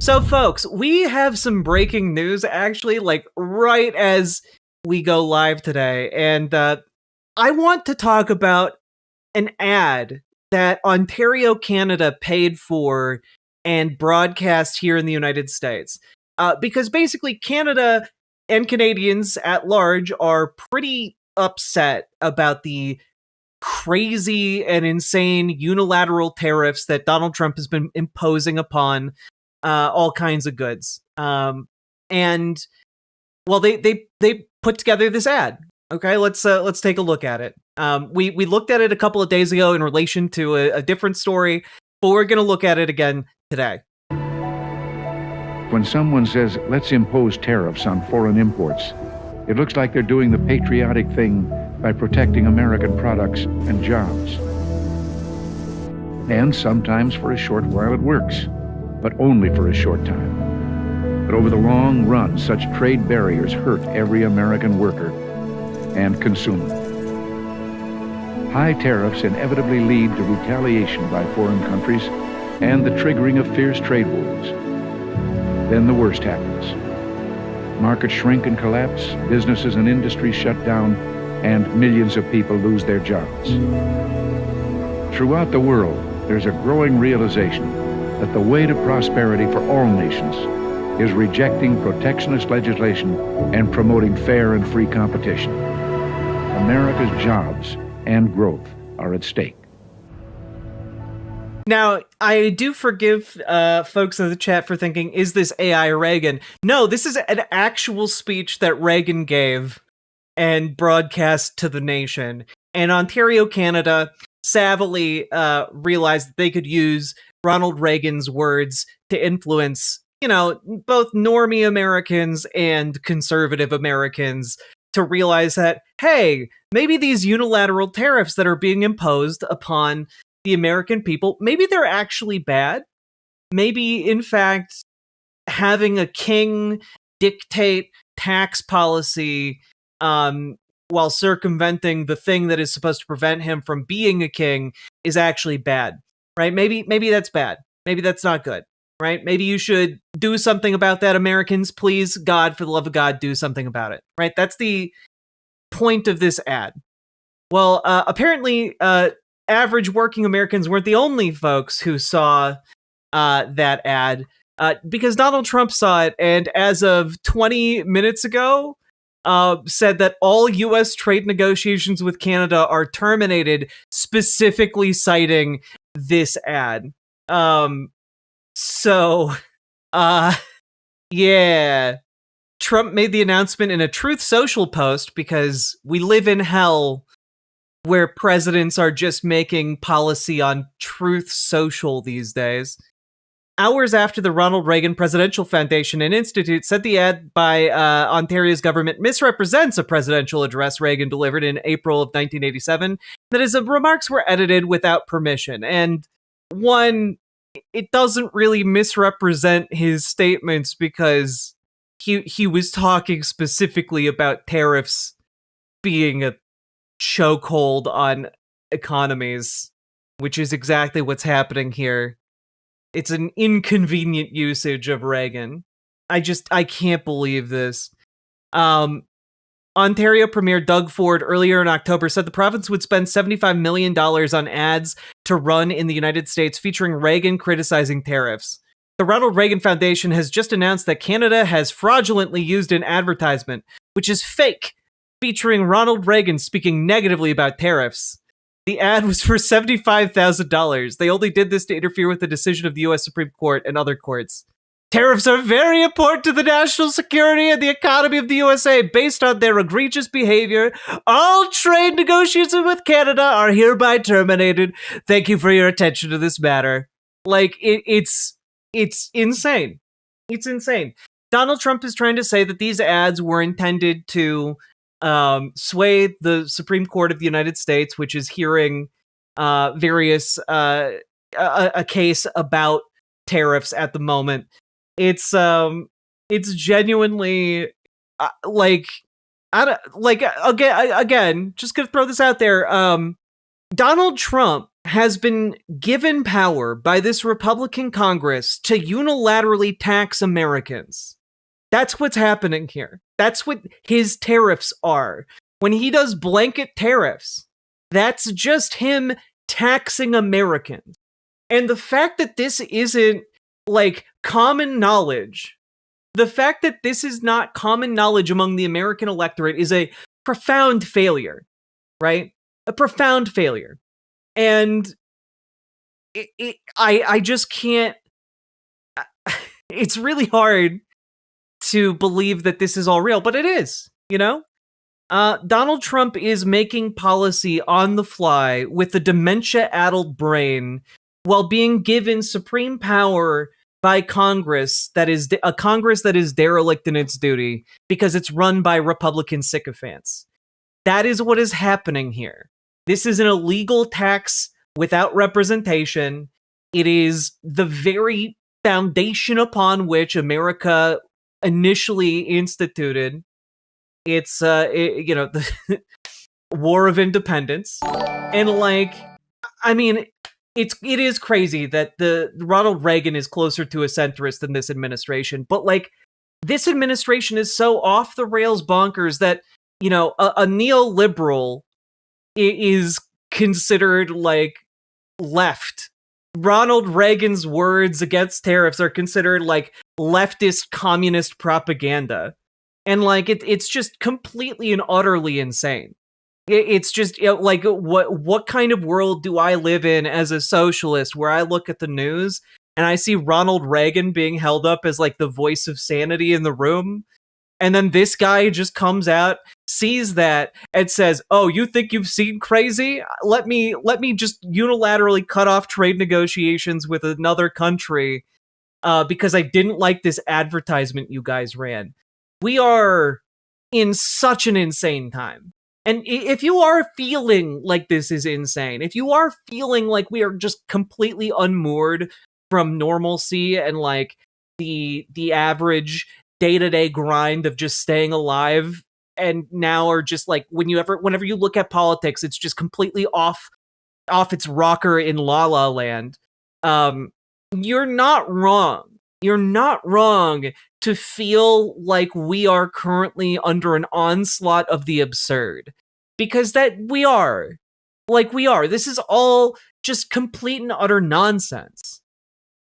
So, folks, we have some breaking news actually, like right as we go live today. And I want to talk about an ad that Ontario, Canada paid for and broadcast here in the United States. Because basically, Canada and Canadians at large are pretty upset about the crazy and insane unilateral tariffs that Donald Trump has been imposing upon all kinds of goods. And well, they put together this ad. Okay, let's take a look at it. We looked at it a couple of days ago in relation to a different story, but we're going to look at it again today. When someone says, let's impose tariffs on foreign imports, it looks like they're doing the patriotic thing by protecting American products and jobs. And sometimes for a short while it works, but only for a short time. But over the long run, such trade barriers hurt every American worker and consumer. High tariffs inevitably lead to retaliation by foreign countries and the triggering of fierce trade wars. Then the worst happens. Markets shrink and collapse, businesses and industries shut down, and millions of people lose their jobs. Throughout the world, there's a growing realization that the way to prosperity for all nations is rejecting protectionist legislation and promoting fair and free competition. America's jobs and growth are at stake. Now, I do forgive folks in the chat for thinking, is this AI Reagan? No, this is an actual speech that Reagan gave and broadcast to the nation. And Ontario, Canada, savvily realized that they could use Ronald Reagan's words to influence, both normie Americans and conservative Americans to realize that, hey, maybe these unilateral tariffs that are being imposed upon the American people, maybe they're actually bad. Maybe, in fact, having a king dictate tax policy while circumventing the thing that is supposed to prevent him from being a king is actually bad, right? Maybe that's bad. Maybe that's not good, right? Maybe you should do something about that, Americans. Please, God, for the love of God, do something about it, right? That's the point of this ad. Well, apparently, average working Americans weren't the only folks who saw that ad, because Donald Trump saw it, and as of 20 minutes ago, said that all U.S. trade negotiations with Canada are terminated, specifically citing this ad. Yeah. Trump made the announcement in a Truth Social post because we live in hell where presidents are just making policy on Truth Social these days. Hours after the Ronald Reagan Presidential Foundation and Institute said the ad by Ontario's government misrepresents a presidential address Reagan delivered in April of 1987, that his remarks were edited without permission. And one, it doesn't really misrepresent his statements because he was talking specifically about tariffs being a chokehold on economies, which is exactly what's happening here. It's an inconvenient usage of Reagan. I can't believe this. Ontario Premier Doug Ford earlier in October said the province would spend $75 million on ads to run in the United States featuring Reagan criticizing tariffs. The Ronald Reagan Foundation has just announced that Canada has fraudulently used an advertisement, which is fake, featuring Ronald Reagan speaking negatively about tariffs. The ad was for $75,000. They only did this to interfere with the decision of the U.S. Supreme Court and other courts. Tariffs are very important to the national security and the economy of the USA. Based on their egregious behavior, all trade negotiations with Canada are hereby terminated. Thank you for your attention to this matter. Like, it's insane. It's insane. Donald Trump is trying to say that these ads were intended to sway the Supreme Court of the United States, which is hearing various a case about tariffs at the moment. It's genuinely again, just gonna throw this out there. Donald Trump has been given power by this Republican Congress to unilaterally tax Americans. That's what's happening here. That's what his tariffs are. When he does blanket tariffs, that's just him taxing Americans. And the fact that this isn't like common knowledge, the fact that this is not common knowledge among the American electorate is a profound failure, right? A profound failure. And I just can't. It's really hard to believe that this is all real, but it is, you know? Donald Trump is making policy on the fly with a dementia-addled brain while being given supreme power by Congress that is a Congress that is derelict in its duty because it's run by Republican sycophants. That is what is happening here. This is an illegal tax without representation. It is the very foundation upon which America initially instituted its, the War of Independence. And like, I mean, it is crazy that the Ronald Reagan is closer to a centrist than this administration, but like, this administration is so off the rails bonkers that, you know, a neoliberal is considered like left. Ronald Reagan's words against tariffs are considered like leftist communist propaganda. And like it's just completely and utterly insane. It's just, you know, like what kind of world do I live in as a socialist where I look at the news and I see Ronald Reagan being held up as like the voice of sanity in the room, and then this guy just comes out, sees that, and says, "Oh, you think you've seen crazy? Let me just unilaterally cut off trade negotiations with another country because I didn't like this advertisement you guys ran." We are in such an insane time. And if you are feeling like this is insane, if you are feeling like we are just completely unmoored from normalcy and like the average day-to-day grind of just staying alive, and now are just like whenever you look at politics, it's just completely off its rocker in La La Land, you're not wrong. You're not wrong to feel like we are currently under an onslaught of the absurd. Because that we are. Like we are. This is all just complete and utter nonsense.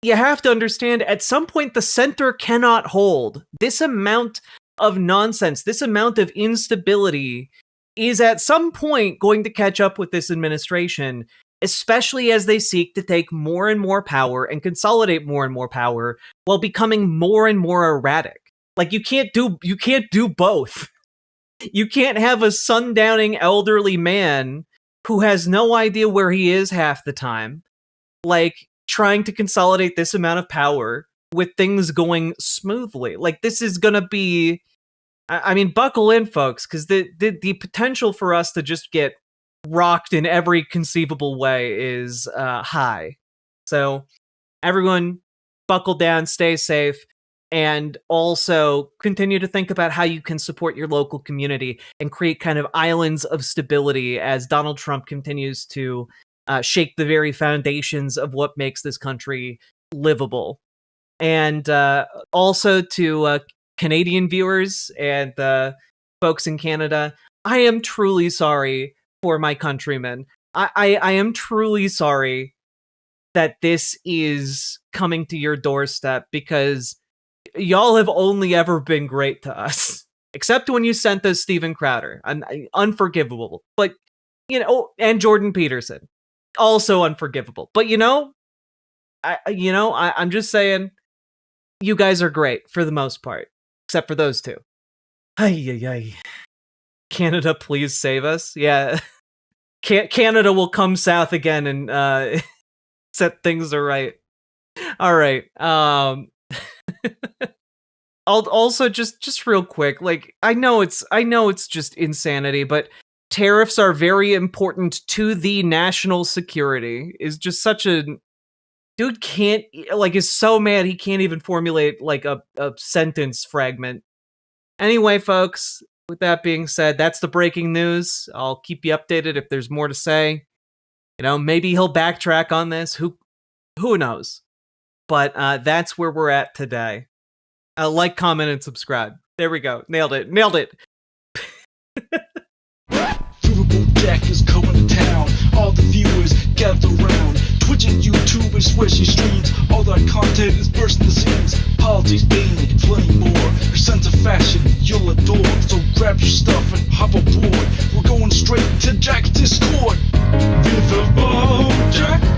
You have to understand, at some point the center cannot hold. This amount of nonsense, this amount of instability is at some point going to catch up with this administration, especially as they seek to take more and more power and consolidate more and more power while becoming more and more erratic. Like you can't do both. You can't have a sundowning elderly man who has no idea where he is half the time, like trying to consolidate this amount of power with things going smoothly. Like this is gonna be, I mean, buckle in, folks, because the potential for us to just get rocked in every conceivable way is high. So everyone buckle down, stay safe, and also continue to think about how you can support your local community and create kind of islands of stability as Donald Trump continues to shake the very foundations of what makes this country livable. And also to Canadian viewers and folks in Canada, I am truly sorry for my countrymen. I am truly sorry that this is coming to your doorstep, because y'all have only ever been great to us. Except when you sent us Steven Crowder. Unforgivable. But, you know, and Jordan Peterson. Also unforgivable. But, you know, I'm just saying, you guys are great for the most part. Except for those two. Ay. Canada, please save us. Yeah. Canada will come south again and set things right. All right. Also just real quick, like I know it's just insanity, but tariffs are very important to the national security. Is just such a dude can't like is so mad he can't even formulate like a sentence fragment. Anyway, folks, with that being said, that's the breaking news. I'll keep you updated if there's more to say. Maybe he'll backtrack on this. Who knows? But that's where we're at today. Like, comment, and subscribe. There we go. Nailed it. Riverboat Jack is coming to town. All the viewers gather round. Twitch and YouTube and switchy streams. All that content is bursting the seams. Politics, being flame more. Your sense of fashion you'll adore. So grab your stuff and hop aboard. We're going straight to Jack's Discord. Riverboat Jack.